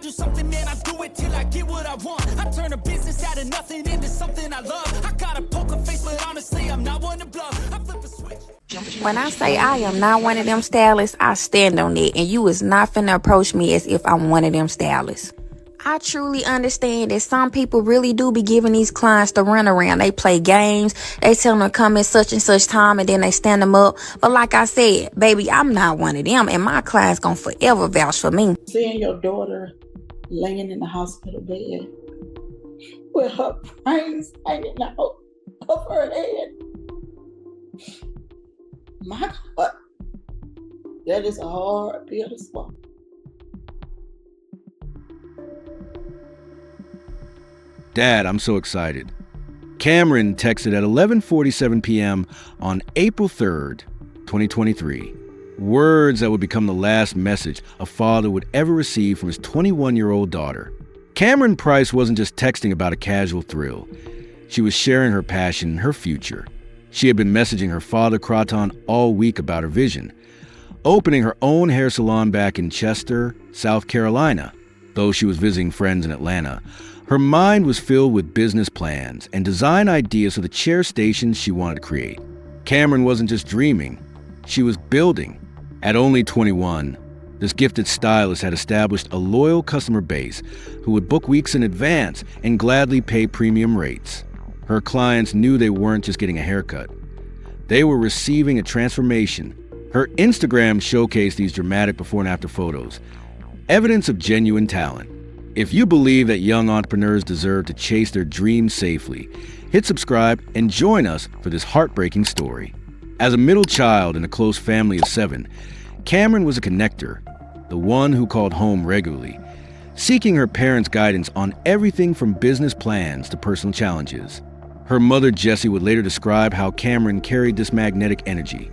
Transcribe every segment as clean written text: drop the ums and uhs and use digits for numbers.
do something, man, I do it till I get what I want. I turn a business out of nothing into something I love. I got a poker face, but honestly, I'm not one to bluff. I flip a switch. When I say I am not one of them stylists, I stand on it, and you is not finna approach me as if I'm one of them stylists. I truly understand that some people really do be giving these clients the runaround. They play games, they tell them to come at such and such time, and then they stand them up. But like I said, baby, I'm not one of them, and my clients gonna forever vouch for me. Seeing your daughter laying in the hospital bed with her brains hanging out of her head, my God, that is a hard pill to swallow. Dad, I'm so excited. Camryn texted at 11:47 p.m. on April 3rd, 2023. Words that would become the last message a father would ever receive from his 21-year-old daughter. Camryn Price wasn't just texting about a casual thrill. She was sharing her passion, her future. She had been messaging her father, Croton, all week about her vision. Opening her own hair salon back in Chester, South Carolina, though she was visiting friends in Atlanta. Her mind was filled with business plans and design ideas for the chair stations she wanted to create. Camryn wasn't just dreaming, she was building. At only 21, this gifted stylist had established a loyal customer base who would book weeks in advance and gladly pay premium rates. Her clients knew they weren't just getting a haircut. They were receiving a transformation. Her Instagram showcased these dramatic before and after photos, evidence of genuine talent. If you believe that young entrepreneurs deserve to chase their dreams safely, hit subscribe and join us for this heartbreaking story. As a middle child in a close family of 7, Camryn was a connector, the one who called home regularly, seeking her parents' guidance on everything from business plans to personal challenges. Her mother, Jessie, would later describe how Camryn carried this magnetic energy.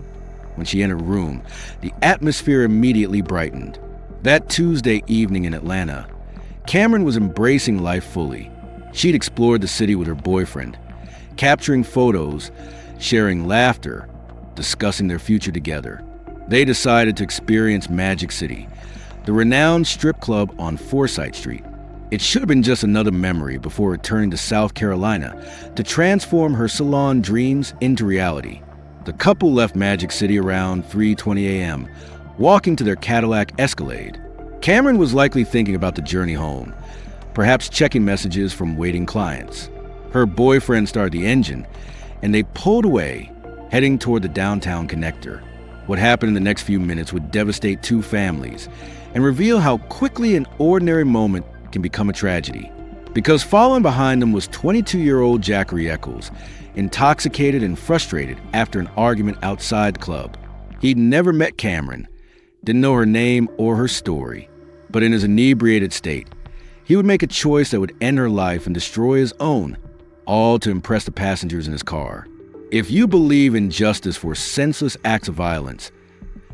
When she entered a room, the atmosphere immediately brightened. That Tuesday evening in Atlanta, Camryn was embracing life fully. She'd explored the city with her boyfriend, capturing photos, sharing laughter, discussing their future together. They decided to experience Magic City, the renowned strip club on Forsyth Street. It should have been just another memory before returning to South Carolina to transform her salon dreams into reality. The couple left Magic City around 3:20 a.m., walking to their Cadillac Escalade. Camryn was likely thinking about the journey home, perhaps checking messages from waiting clients. Her boyfriend started the engine, and they pulled away, heading toward the downtown connector. What happened in the next few minutes would devastate two families and reveal how quickly an ordinary moment can become a tragedy. Because following behind them was 22-year-old Jackery Eccles, intoxicated and frustrated after an argument outside the club. He'd never met Camryn, didn't know her name or her story, but in his inebriated state, he would make a choice that would end her life and destroy his own, all to impress the passengers in his car. If you believe in justice for senseless acts of violence,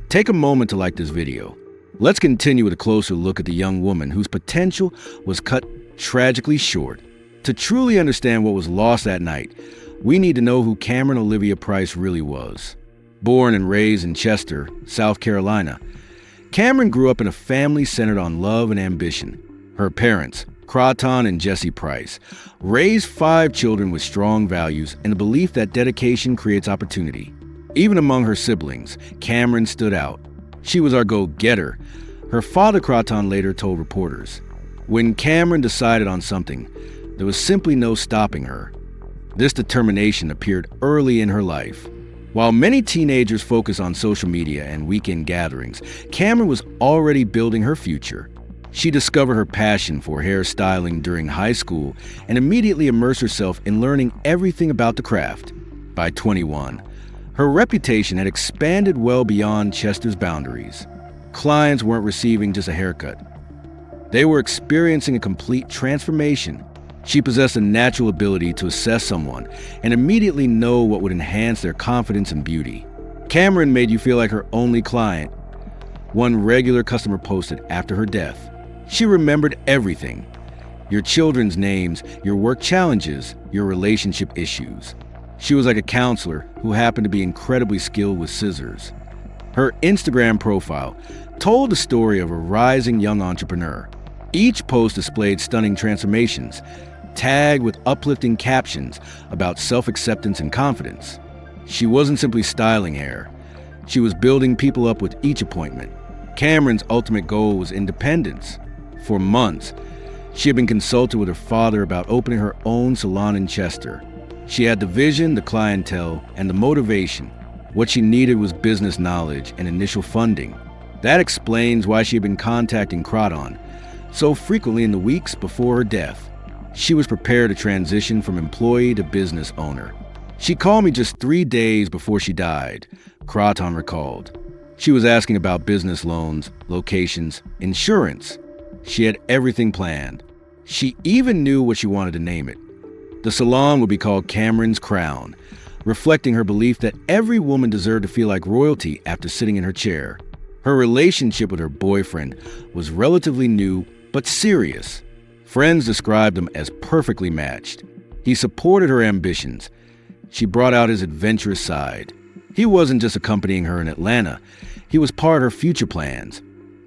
take a moment to like this video. Let's continue with a closer look at the young woman whose potential was cut tragically short. To truly understand what was lost that night, we need to know who Camryn Olivia Price really was. Born and raised in Chester, South Carolina, Camryn grew up in a family centered on love and ambition. Her parents, Croton and Jessie Price, raised 5 children with strong values and the belief that dedication creates opportunity. Even among her siblings, Camryn stood out. She was our go-getter, her father Croton later told reporters. When Camryn decided on something, there was simply no stopping her. This determination appeared early in her life. While many teenagers focus on social media and weekend gatherings, Camryn was already building her future. She discovered her passion for hairstyling during high school and immediately immersed herself in learning everything about the craft. By 21, her reputation had expanded well beyond Chester's boundaries. Clients weren't receiving just a haircut. They were experiencing a complete transformation. She possessed a natural ability to assess someone and immediately know what would enhance their confidence and beauty. Camryn made you feel like her only client. One regular customer posted after her death. She remembered everything. Your children's names, your work challenges, your relationship issues. She was like a counselor who happened to be incredibly skilled with scissors. Her Instagram profile told the story of a rising young entrepreneur. Each post displayed stunning transformations, tagged with uplifting captions about self-acceptance and confidence. She wasn't simply styling hair. She was building people up with each appointment. Camryn's ultimate goal was independence. For months, she had been consulted with her father about opening her own salon in Chester. She had the vision, the clientele, and the motivation. What she needed was business knowledge and initial funding. That explains why she had been contacting Croton so frequently in the weeks before her death. She was prepared to transition from employee to business owner. She called me just 3 days before she died, Croton recalled. She was asking about business loans, locations, insurance. She had everything planned. She even knew what she wanted to name it. The salon would be called Camryn's Crown, reflecting her belief that every woman deserved to feel like royalty after sitting in her chair. Her relationship with her boyfriend was relatively new but serious. Friends described them as perfectly matched. He supported her ambitions. She brought out his adventurous side. He wasn't just accompanying her in Atlanta. He was part of her future plans,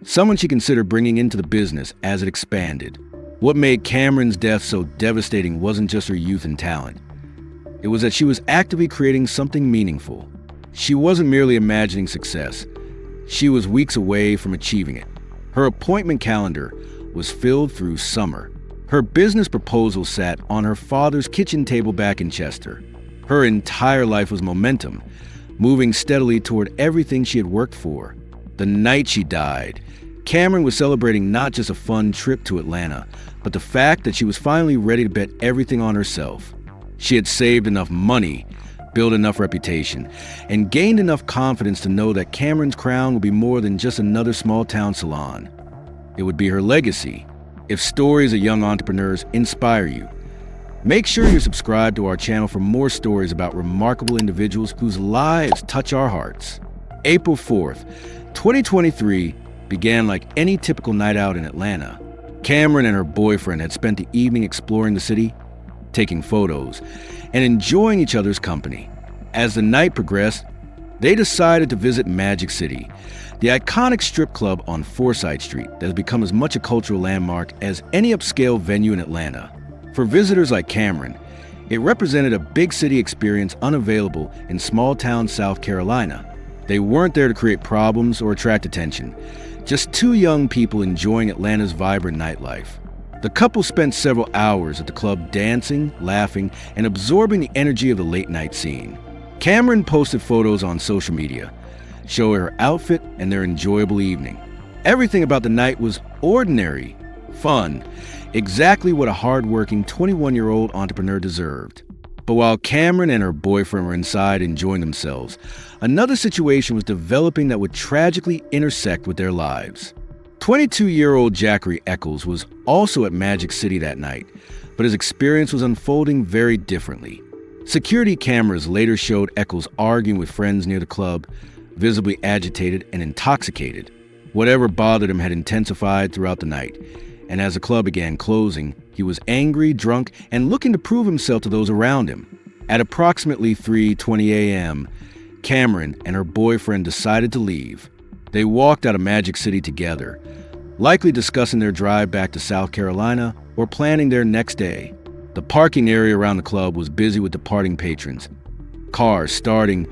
someone she considered bringing into the business as it expanded. What made Camryn's death so devastating wasn't just her youth and talent. It was that she was actively creating something meaningful. She wasn't merely imagining success. She was weeks away from achieving it. Her appointment calendar was filled through summer. Her business proposal sat on her father's kitchen table back in Chester. Her entire life was momentum, moving steadily toward everything she had worked for. The night she died, Camryn was celebrating not just a fun trip to Atlanta, but the fact that she was finally ready to bet everything on herself. She had saved enough money, built enough reputation, and gained enough confidence to know that Camryn's Crown would be more than just another small-town salon. It would be her legacy. If stories of young entrepreneurs inspire you, make sure you're subscribed to our channel for more stories about remarkable individuals whose lives touch our hearts. April 4th, 2023 began like any typical night out in Atlanta. Camryn and her boyfriend had spent the evening exploring the city, taking photos, and enjoying each other's company. As the night progressed, they decided to visit Magic City, the iconic strip club on Forsyth Street that has become as much a cultural landmark as any upscale venue in Atlanta. For visitors like Camryn, it represented a big city experience unavailable in small-town South Carolina. They weren't there to create problems or attract attention, just two young people enjoying Atlanta's vibrant nightlife. The couple spent several hours at the club dancing, laughing, and absorbing the energy of the late-night scene. Camryn posted photos on social media, showing her outfit and their enjoyable evening. Everything about the night was ordinary, fun, exactly what a hard-working 21-year-old entrepreneur deserved. But while Camryn and her boyfriend were inside enjoying themselves, another situation was developing that would tragically intersect with their lives. 22-year-old Zachary Eccles was also at Magic City that night, but his experience was unfolding very differently. Security cameras later showed Eccles arguing with friends near the club, visibly agitated and intoxicated. Whatever bothered him had intensified throughout the night, and as the club began closing, he was angry, drunk, and looking to prove himself to those around him. At approximately 3:20 a.m., Camryn and her boyfriend decided to leave. They walked out of Magic City together, likely discussing their drive back to South Carolina or planning their next day. The parking area around the club was busy with departing patrons, cars starting,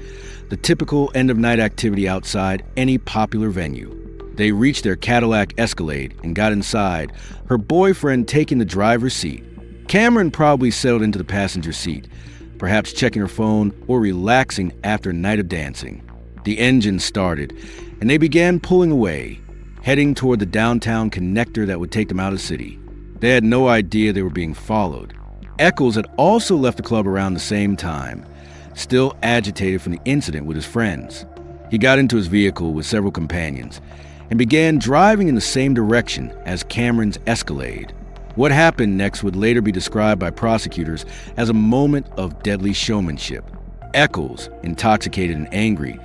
the typical end-of-night activity outside any popular venue. They reached their Cadillac Escalade and got inside, her boyfriend taking the driver's seat. Camryn probably settled into the passenger seat, perhaps checking her phone or relaxing after a night of dancing. The engine started, and they began pulling away, heading toward the downtown connector that would take them out of the city. They had no idea they were being followed. Eccles had also left the club around the same time, still agitated from the incident with his friends. He got into his vehicle with several companions and began driving in the same direction as Camryn's Escalade. What happened next would later be described by prosecutors as a moment of deadly showmanship. Eccles, intoxicated and angry,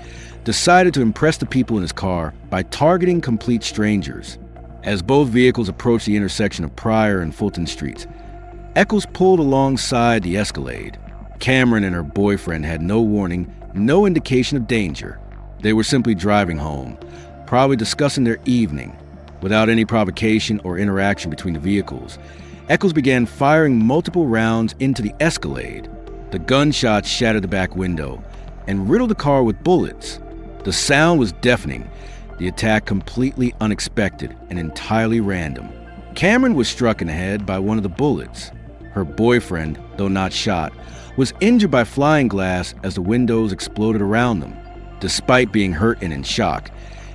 decided to impress the people in his car by targeting complete strangers. As both vehicles approached the intersection of Pryor and Fulton Streets, Eccles pulled alongside the Escalade. Camryn and her boyfriend had no warning, no indication of danger. They were simply driving home, probably discussing their evening. Without any provocation or interaction between the vehicles, Eccles began firing multiple rounds into the Escalade. The gunshots shattered the back window and riddled the car with bullets. The sound was deafening, the attack completely unexpected and entirely random. Camryn was struck in the head by one of the bullets. Her boyfriend, though not shot, was injured by flying glass as the windows exploded around them. Despite being hurt and in shock,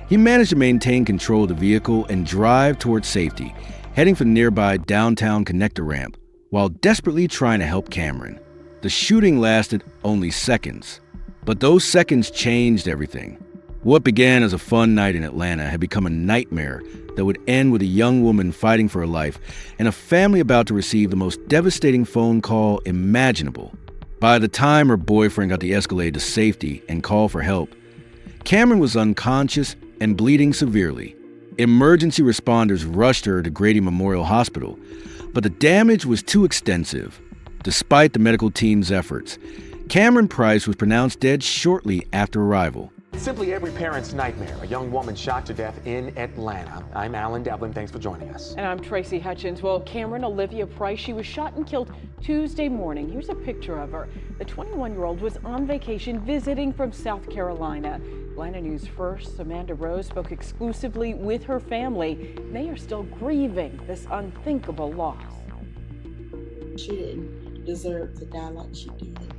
he managed to maintain control of the vehicle and drive towards safety, heading for the nearby downtown connector ramp, while desperately trying to help Camryn. The shooting lasted only seconds, but those seconds changed everything. What began as a fun night in Atlanta had become a nightmare that would end with a young woman fighting for her life and a family about to receive the most devastating phone call imaginable. By the time her boyfriend got the Escalade to safety and called for help, Camryn was unconscious and bleeding severely. Emergency responders rushed her to Grady Memorial Hospital, but the damage was too extensive. Despite the medical team's efforts, Camryn Price was pronounced dead shortly after arrival. Simply every parent's nightmare. A young woman shot to death in Atlanta. I'm Alan Devlin. Thanks for joining us. And I'm Tracy Hutchins. Well, Camryn Olivia Price, she was shot and killed Tuesday morning. Here's a picture of her. The 21-year-old was on vacation visiting from South Carolina. Atlanta News First, Amanda Rose spoke exclusively with her family. They are still grieving this unthinkable loss. She didn't deserve to die like she did.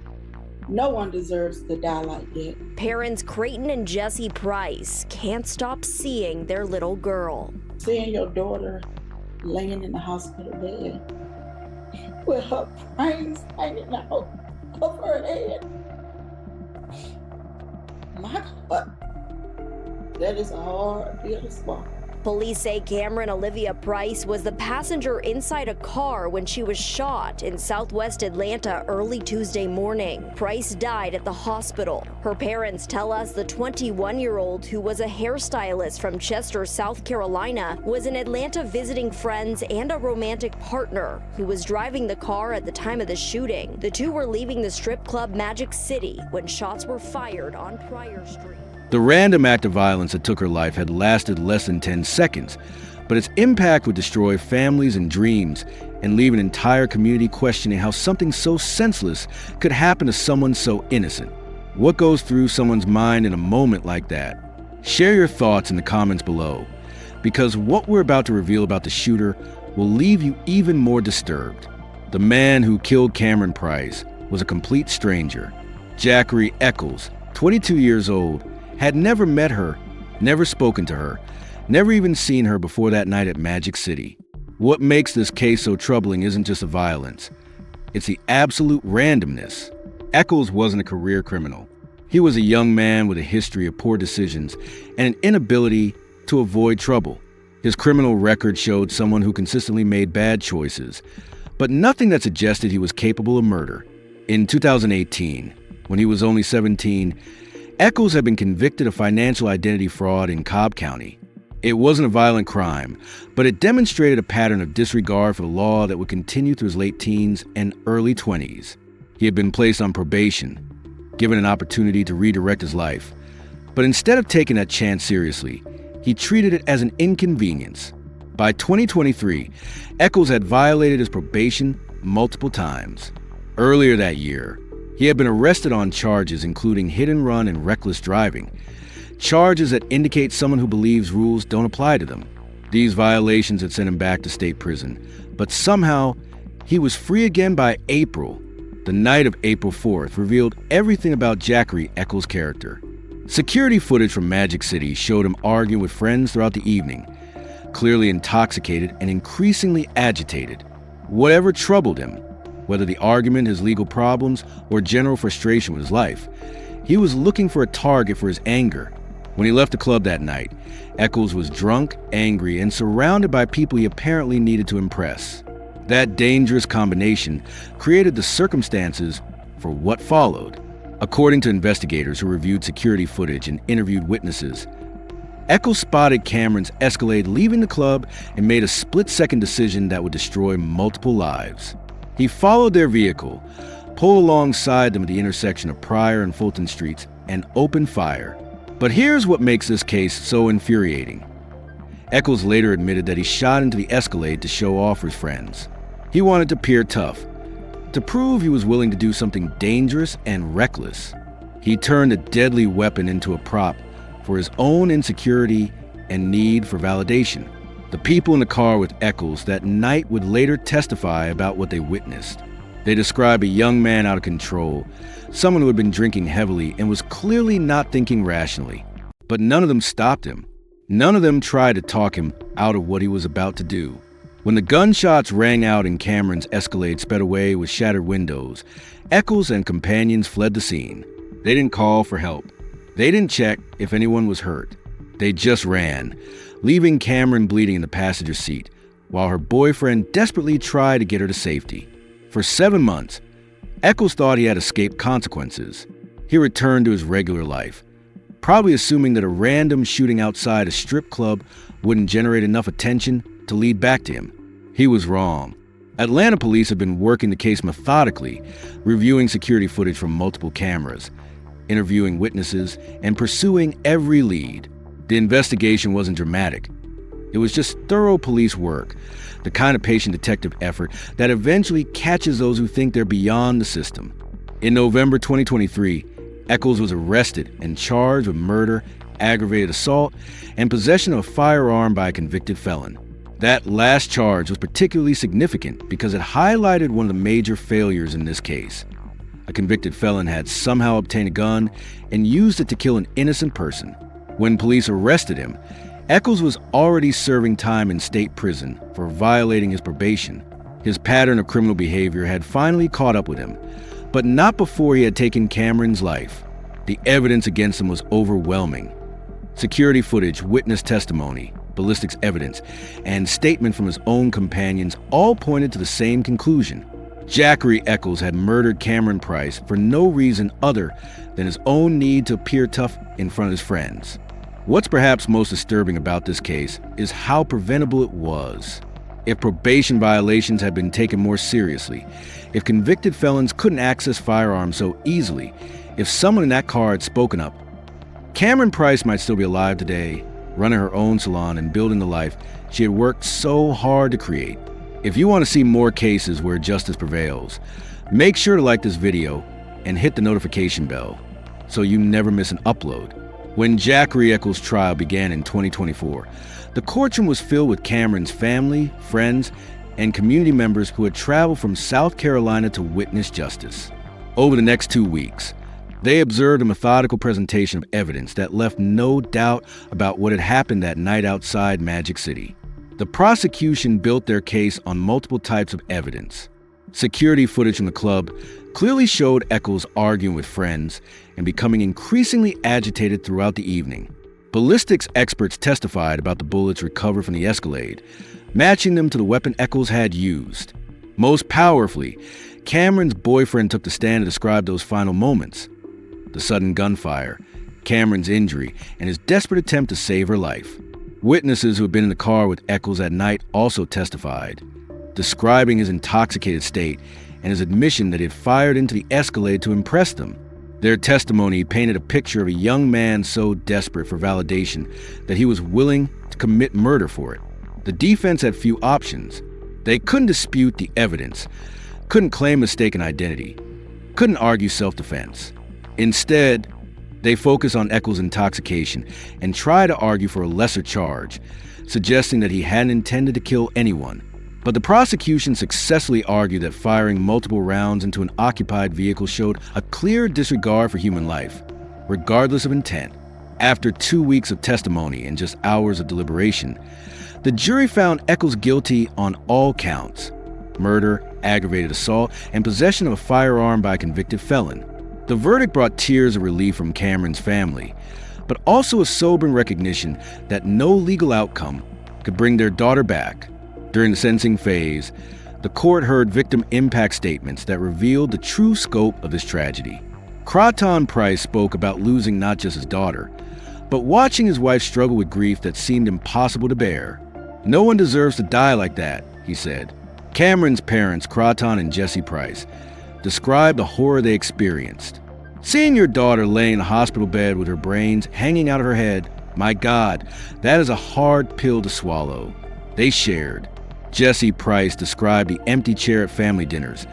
No one deserves to die like that. Parents Creighton and Jesse Price can't stop seeing their little girl. Seeing your daughter laying in the hospital bed with her brains hanging out of her head. My God, that is a hard pill to swallow. Police say Camryn Olivia Price was the passenger inside a car when she was shot in southwest Atlanta early Tuesday morning. Price died at the hospital. Her parents tell us the 21-year-old, who was a hairstylist from Chester, South Carolina, was in Atlanta visiting friends and a romantic partner who was driving the car at the time of the shooting. The two were leaving the strip club Magic City when shots were fired on Pryor Street. The random act of violence that took her life had lasted less than 10 seconds, but its impact would destroy families and dreams and leave an entire community questioning how something so senseless could happen to someone so innocent. What goes through someone's mind in a moment like that? Share your thoughts in the comments below, because what we're about to reveal about the shooter will leave you even more disturbed. The man who killed Camryn Price was a complete stranger. Jackery Eccles, 22 years old, had never met her, never spoken to her, never even seen her before that night at Magic City. What makes this case so troubling isn't just the violence, it's the absolute randomness. Eccles wasn't a career criminal. He was a young man with a history of poor decisions and an inability to avoid trouble. His criminal record showed someone who consistently made bad choices, but nothing that suggested he was capable of murder. In 2018, when he was only 17, Eccles had been convicted of financial identity fraud in Cobb County. It wasn't a violent crime, but it demonstrated a pattern of disregard for the law that would continue through his late teens and early 20s. He had been placed on probation, given an opportunity to redirect his life. But instead of taking that chance seriously, he treated it as an inconvenience. By 2023, Eccles had violated his probation multiple times. Earlier that year, he had been arrested on charges including hit and run and reckless driving, charges that indicate someone who believes rules don't apply to them. These violations had sent him back to state prison, but somehow he was free again by April. The night of April 4th revealed everything about Jackery Eccles' character. Security footage from Magic City showed him arguing with friends throughout the evening, clearly intoxicated and increasingly agitated. Whatever troubled him, whether the argument, his legal problems, or general frustration with his life, he was looking for a target for his anger. When he left the club that night, Eccles was drunk, angry, and surrounded by people he apparently needed to impress. That dangerous combination created the circumstances for what followed. According to investigators who reviewed security footage and interviewed witnesses, Eccles spotted Camryn's Escalade leaving the club and made a split-second decision that would destroy multiple lives. He followed their vehicle, pulled alongside them at the intersection of Pryor and Fulton Streets, and opened fire. But here's what makes this case so infuriating. Eccles later admitted that he shot into the Escalade to show off his friends. He wanted to appear tough, to prove he was willing to do something dangerous and reckless. He turned a deadly weapon into a prop for his own insecurity and need for validation. The people in the car with Eccles that night would later testify about what they witnessed. They describe a young man out of control, someone who had been drinking heavily and was clearly not thinking rationally. But none of them stopped him. None of them tried to talk him out of what he was about to do. When the gunshots rang out and Camryn's Escalade sped away with shattered windows, Eccles and companions fled the scene. They didn't call for help. They didn't check if anyone was hurt. They just ran, leaving Camryn bleeding in the passenger seat, while her boyfriend desperately tried to get her to safety. For 7 months, Eccles thought he had escaped consequences. He returned to his regular life, probably assuming that a random shooting outside a strip club wouldn't generate enough attention to lead back to him. He was wrong. Atlanta police have been working the case methodically, reviewing security footage from multiple cameras, interviewing witnesses, and pursuing every lead. The investigation wasn't dramatic. It was just thorough police work, the kind of patient detective effort that eventually catches those who think they're beyond the system. In November 2023, Eccles was arrested and charged with murder, aggravated assault, and possession of a firearm by a convicted felon. That last charge was particularly significant because it highlighted one of the major failures in this case. A convicted felon had somehow obtained a gun and used it to kill an innocent person. When police arrested him, Eccles was already serving time in state prison for violating his probation. His pattern of criminal behavior had finally caught up with him, but not before he had taken Camryn's life. The evidence against him was overwhelming. Security footage, witness testimony, ballistics evidence, and statement from his own companions all pointed to the same conclusion. Zachary Eccles had murdered Camryn Price for no reason other than his own need to appear tough in front of his friends. What's perhaps most disturbing about this case is how preventable it was. If probation violations had been taken more seriously, if convicted felons couldn't access firearms so easily, if someone in that car had spoken up, Camryn Price might still be alive today, running her own salon and building the life she had worked so hard to create. If you want to see more cases where justice prevails, make sure to like this video and hit the notification bell so you never miss an upload. When Zachary Eccles' trial began in 2024, the courtroom was filled with Camryn's family, friends, and community members who had traveled from South Carolina to witness justice. Over the next 2 weeks, they observed a methodical presentation of evidence that left no doubt about what had happened that night outside Magic City. The prosecution built their case on multiple types of evidence. Security footage from the club clearly showed Eccles arguing with friends and becoming increasingly agitated throughout the evening. Ballistics experts testified about the bullets recovered from the Escalade, matching them to the weapon Eccles had used. Most powerfully, Camryn's boyfriend took the stand to describe those final moments: the sudden gunfire, Camryn's injury, and his desperate attempt to save her life. Witnesses who had been in the car with Eccles that night also testified, describing his intoxicated state and his admission that he had fired into the Escalade to impress them. Their testimony painted a picture of a young man so desperate for validation that he was willing to commit murder for it. The defense had few options. They couldn't dispute the evidence, couldn't claim mistaken identity, couldn't argue self-defense. Instead, they focused on Eccles' intoxication and tried to argue for a lesser charge, suggesting that he hadn't intended to kill anyone. But the prosecution successfully argued that firing multiple rounds into an occupied vehicle showed a clear disregard for human life, regardless of intent. After 2 weeks of testimony and just hours of deliberation, the jury found Eccles guilty on all counts: murder, aggravated assault, and possession of a firearm by a convicted felon. The verdict brought tears of relief from Camryn's family, but also a sobering recognition that no legal outcome could bring their daughter back. During the sentencing phase, the court heard victim impact statements that revealed the true scope of this tragedy. Camryn Price spoke about losing not just his daughter, but watching his wife struggle with grief that seemed impossible to bear. "No one deserves to die like that," he said. Camryn's parents, Camryn and Jesse Price, described the horror they experienced. Seeing your daughter laying in a hospital bed with her brains hanging out of her head My God, that is a hard pill to swallow. They shared. Jessie Price described the empty chair at family dinners,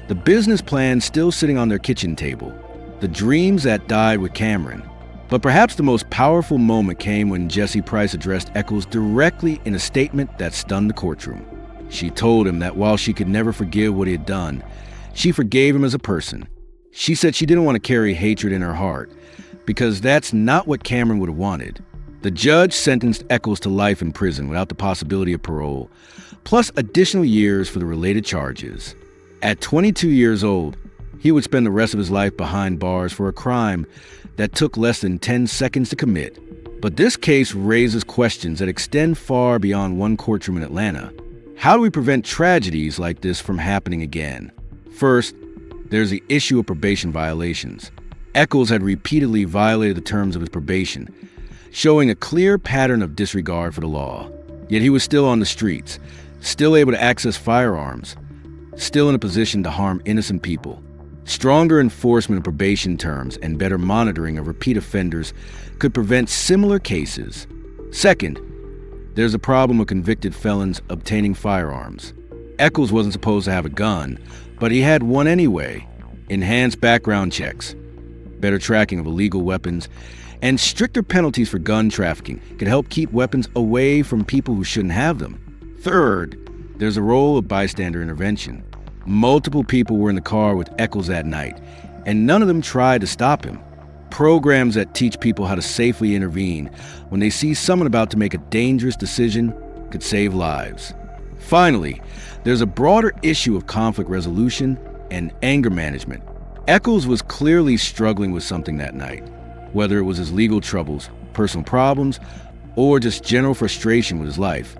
the business plan still sitting on their kitchen table, the dreams that died with Camryn. But perhaps the most powerful moment came when Jessie Price addressed Echols directly in a statement that stunned the courtroom. She told him that while she could never forgive what he had done, she forgave him as a person. She said she didn't want to carry hatred in her heart, because that's not what Camryn would have wanted. The judge sentenced Echols to life in prison without the possibility of parole, plus additional years for the related charges. At 22 years old, he would spend the rest of his life behind bars for a crime that took less than 10 seconds to commit. But this case raises questions that extend far beyond one courtroom in Atlanta. How do we prevent tragedies like this from happening again? First, there's the issue of probation violations. Echols had repeatedly violated the terms of his probation, showing a clear pattern of disregard for the law. Yet he was still on the streets, still able to access firearms, still in a position to harm innocent people. Stronger enforcement of probation terms and better monitoring of repeat offenders could prevent similar cases. Second, there's a problem of convicted felons obtaining firearms. Echols wasn't supposed to have a gun, but he had one anyway. Enhanced background checks, better tracking of illegal weapons, and stricter penalties for gun trafficking could help keep weapons away from people who shouldn't have them. Third, there's a role of bystander intervention. Multiple people were in the car with Echols that night, and none of them tried to stop him. Programs that teach people how to safely intervene when they see someone about to make a dangerous decision could save lives. Finally, there's a broader issue of conflict resolution and anger management. Echols was clearly struggling with something that night, whether it was his legal troubles, personal problems, or just general frustration with his life.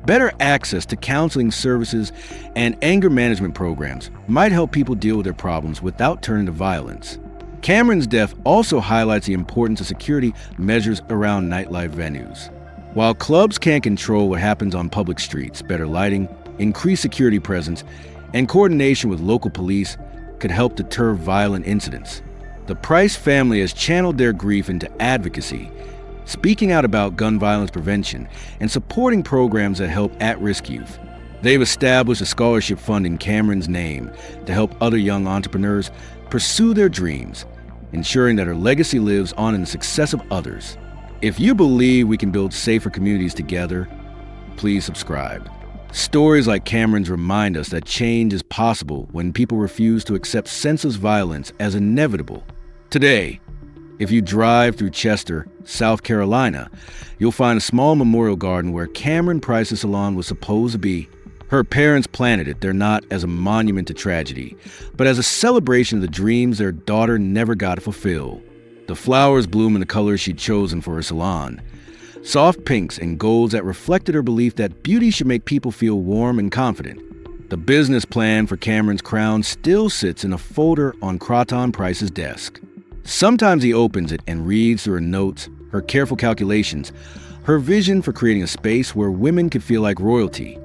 Better access to counseling services and anger management programs might help people deal with their problems without turning to violence. Camryn's death also highlights the importance of security measures around nightlife venues. While clubs can't control what happens on public streets, better lighting, increased security presence, and coordination with local police could help deter violent incidents. The Price family has channeled their grief into advocacy, speaking out about gun violence prevention and supporting programs that help at-risk youth. They've established a scholarship fund in Camryn's name to help other young entrepreneurs pursue their dreams, ensuring that her legacy lives on in the success of others. If you believe we can build safer communities together, please subscribe. Stories like Camryn's remind us that change is possible when people refuse to accept senseless violence as inevitable. Today, if you drive through Chester, South Carolina, you'll find a small memorial garden where Camryn Price's salon was supposed to be. Her parents planted it there not as a monument to tragedy, but as a celebration of the dreams their daughter never got to fulfill. The flowers bloom in the colors she'd chosen for her salon, soft pinks and golds that reflected her belief that beauty should make people feel warm and confident. The business plan for Camryn's crown still sits in a folder on Croton Price's desk. Sometimes he opens it and reads through her notes, her careful calculations, her vision for creating a space where women could feel like royalty.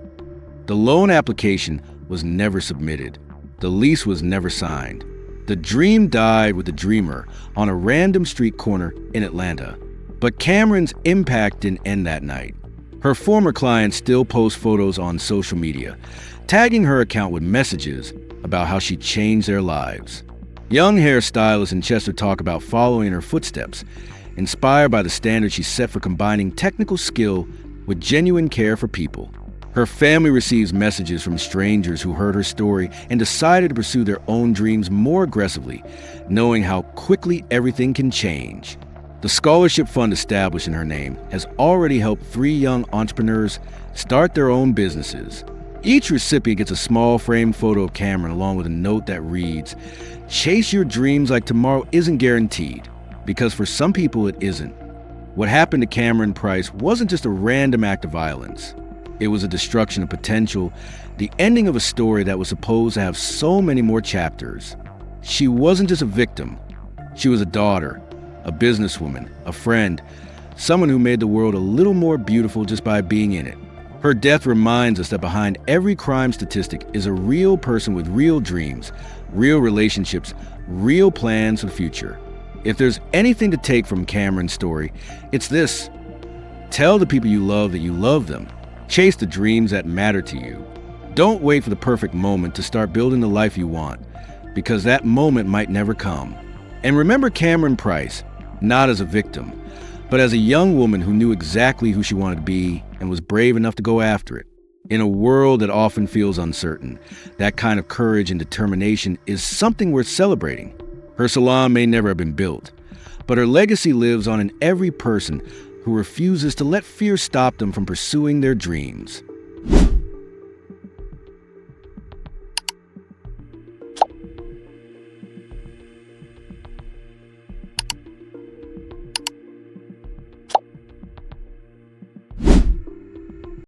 The loan application was never submitted. The lease was never signed. The dream died with the dreamer on a random street corner in Atlanta. But Camryn's impact didn't end that night. Her former clients still post photos on social media, tagging her account with messages about how she changed their lives. Young hairstylists in Chester talk about following in her footsteps, inspired by the standard she set for combining technical skill with genuine care for people. Her family receives messages from strangers who heard her story and decided to pursue their own dreams more aggressively, knowing how quickly everything can change. The scholarship fund established in her name has already helped 3 young entrepreneurs start their own businesses. Each recipient gets a small framed photo of Camryn along with a note that reads, "Chase your dreams like tomorrow isn't guaranteed," because for some people it isn't. What happened to Camryn Price wasn't just a random act of violence. It was a destruction of potential, the ending of a story that was supposed to have so many more chapters. She wasn't just a victim. She was a daughter, a businesswoman, a friend, someone who made the world a little more beautiful just by being in it. Her death reminds us that behind every crime statistic is a real person with real dreams, real relationships, real plans for the future. If there's anything to take from Camryn's story, it's this. Tell the people you love that you love them. Chase the dreams that matter to you. Don't wait for the perfect moment to start building the life you want, because that moment might never come. And remember Camryn Price, not as a victim, but as a young woman who knew exactly who she wanted to be and was brave enough to go after it. In a world that often feels uncertain, that kind of courage and determination is something worth celebrating. Her salon may never have been built, but her legacy lives on in every person who refuses to let fear stop them from pursuing their dreams.